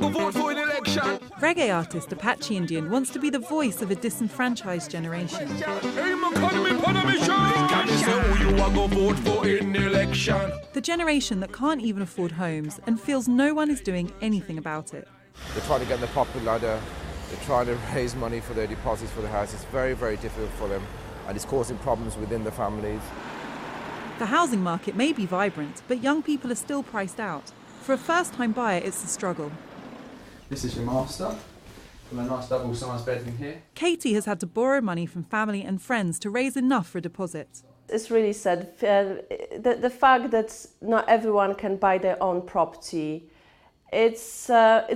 go vote for in election? Reggae artist Apache Indian wants to be the voice of a disenfranchised generation. The generation that can't even afford homes and feels no one is doing anything about it. They're trying to get on the property ladder, they're trying to raise money for their deposits for the house. It's very, very difficult for them, and it's causing problems within the families. The housing market may be vibrant, but young people are still priced out. For a first-time buyer, it's a struggle. This is your master, with a nice double-sized bedroom here. Katie has had to borrow money from family and friends to raise enough for a deposit. It's really sad. The fact that not everyone can buy their own property, it's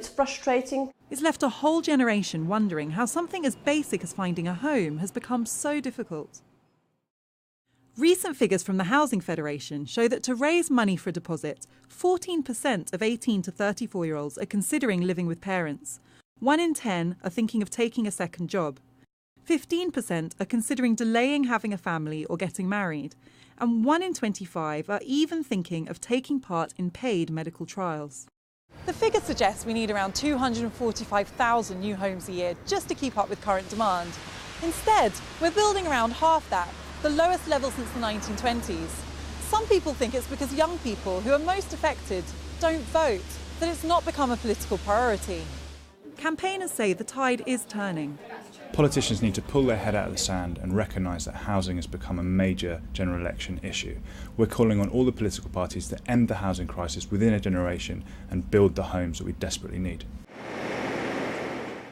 frustrating. It's left a whole generation wondering how something as basic as finding a home has become so difficult. Recent figures from the Housing Federation show that to raise money for a deposit, 14% of 18 to 34-year-olds are considering living with parents. 1 in 10 are thinking of taking a second job. 15% are considering delaying having a family or getting married. And 1 in 25 are even thinking of taking part in paid medical trials. The figure suggests we need around 245,000 new homes a year just to keep up with current demand. Instead, we're building around half that, the lowest level since the 1920s. Some people think it's because young people who are most affected don't vote, that it's not become a political priority. Campaigners say the tide is turning. Politicians need to pull their head out of the sand and recognise that housing has become a major general election issue. We're calling on all the political parties to end the housing crisis within a generation and build the homes that we desperately need.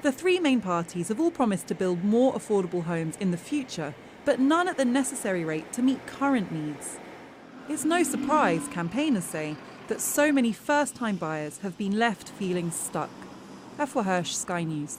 The three main parties have all promised to build more affordable homes in the future, but none at the necessary rate to meet current needs. It's no surprise, campaigners say, that so many first-time buyers have been left feeling stuck. Afua Hirsch, Sky News.